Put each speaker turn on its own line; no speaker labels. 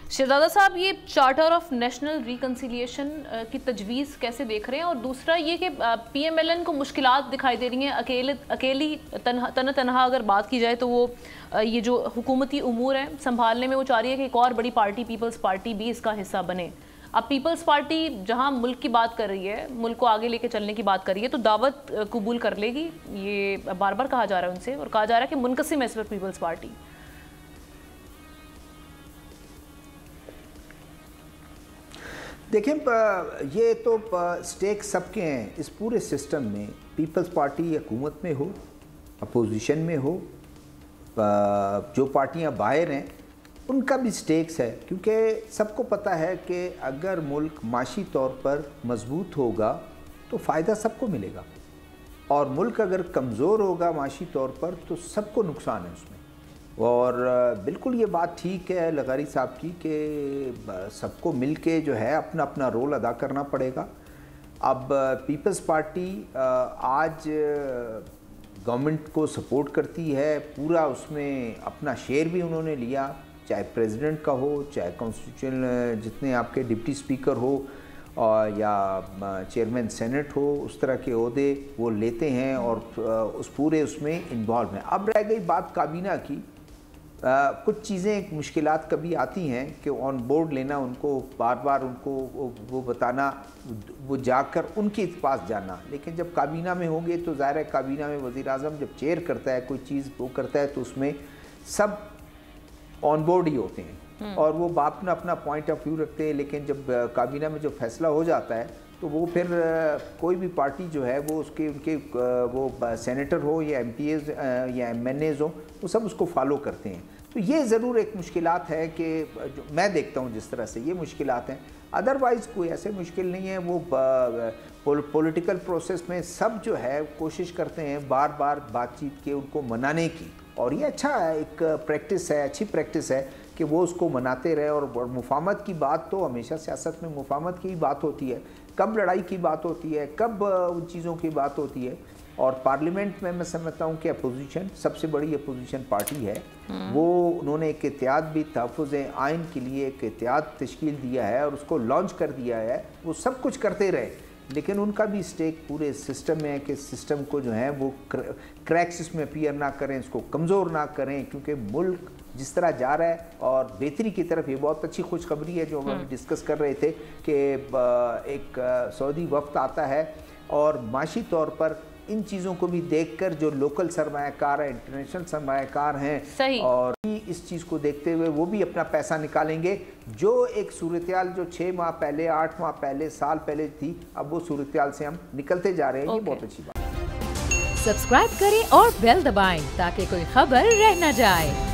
शहजादा साहब, ये charter of national reconciliation की तजवीज़ कैसे देख रहे हैं? और दूसरा ये कि PMLN को मुश्किलात दिखाई दे रही हैं, अकेली तनहा अगर बात की जाए तो वो ये जो हुकूमती उमूर हैं संभालने में वो चाह रही है कि एक और बड़ी पार्टी पीपल्स पार्टी भी इसका हिस्सा बने। अब पीपल्स पार्टी जहां मुल्क की बात कर रही है, मुल्क को आगे लेके चलने की बात कर रही है, तो दावत कबूल कर लेगी? ये बार बार कहा जा रहा है उनसे, और कहा जा रहा है कि मुनकसिम है इस पर पीपल्स पार्टी।
देखें, ये तो स्टेक सबके हैं इस पूरे सिस्टम में। पीपल्स पार्टी हुकूमत में हो, अपोजिशन में हो, जो पार्टियां बाहर हैं उनका भी स्टेक्स है, क्योंकि सबको पता है कि अगर मुल्क माशी तौर पर मजबूत होगा तो फ़ायदा सबको मिलेगा, और मुल्क अगर कमज़ोर होगा माशी तौर पर तो सबको नुकसान है उसमें। और बिल्कुल ये बात ठीक है लगारी साहब की कि सबको मिल के जो है अपना अपना रोल अदा करना पड़ेगा। अब पीपल्स पार्टी आज गवर्नमेंट को सपोर्ट करती है, पूरा उसमें अपना शेयर भी उन्होंने लिया, चाहे प्रेसिडेंट का हो, चाहे कॉन्स्टिट्यूशन जितने आपके डिप्टी स्पीकर हो और या चेयरमैन सेनेट हो, उस तरह के ओहदे वो लेते हैं और उस पूरे उसमें इन्वॉल्व हैं। अब रह गई बात काबीना की। कुछ चीज़ें मुश्किलात कभी आती हैं कि ऑन बोर्ड लेना, उनको बार बार उनको वो बताना, वो जाकर उनके पास जाना। लेकिन जब काबीना में होंगे तो ज़ाहिर है काबीना में वज़ीर आज़म जब चेयर करता है, कोई चीज़ वो करता है, तो उसमें सब ऑन बोर्ड ही होते हैं और वो अपना अपना पॉइंट ऑफ व्यू रखते हैं। लेकिन जब काबीना में जो फैसला हो जाता है तो वो फिर कोई भी पार्टी जो है वो उनके वो सेनेटर हो या MPs या MNAs हो, वो सब उसको फॉलो करते हैं। तो ये ज़रूर एक मुश्किलात है कि जो मैं देखता हूँ जिस तरह से ये मुश्किलात हैं, अदरवाइज़ कोई ऐसे मुश्किल नहीं है। वो पॉलिटिकल प्रोसेस में सब जो है कोशिश करते हैं बार बार बातचीत के उनको मनाने की, और ये अच्छा है, एक प्रैक्टिस है, अच्छी प्रैक्टिस है कि वो उसको मनाते रहे। और मुफाहमत की बात तो हमेशा सियासत में मुफाहमत की ही बात होती है, कब लड़ाई की बात होती है, कब उन चीज़ों की बात होती है। और पार्लियामेंट में मैं समझता हूँ कि अपोजिशन सबसे बड़ी अपोजिशन पार्टी है, वो उन्होंने एक इत्तेहाद भी तहफ़्फ़ुज़ आइन के लिए एक इत्तेहाद तश्कील दिया है और उसको लॉन्च कर दिया है। वो सब कुछ करते रहे, लेकिन उनका भी स्टेक पूरे सिस्टम में है कि सिस्टम को जो है वो क्रैक्स इसमें अपीयर ना करें, इसको कमज़ोर ना करें, क्योंकि मुल्क जिस तरह जा रहा है और बेहतरी की तरफ, ये बहुत अच्छी खुशखबरी है जो हम डिस्कस कर रहे थे कि एक सऊदी वफ्द आता है और माशी तौर पर इन चीज़ों को भी देखकर जो लोकल सरमायाकार हैं, इंटरनेशनल सरमायाकार हैं, और इस चीज़ को देखते हुए वो भी अपना पैसा निकालेंगे। जो एक सूरत-ए-हाल जो 6 माह पहले, 8 माह पहले, साल पहले थी, अब वो सूरत-ए-हाल से हम निकलते जा रहे हैं। ये बहुत अच्छी बात है।
सब्सक्राइब करें और बेल दबाएं ताकि कोई खबर रह न जाए।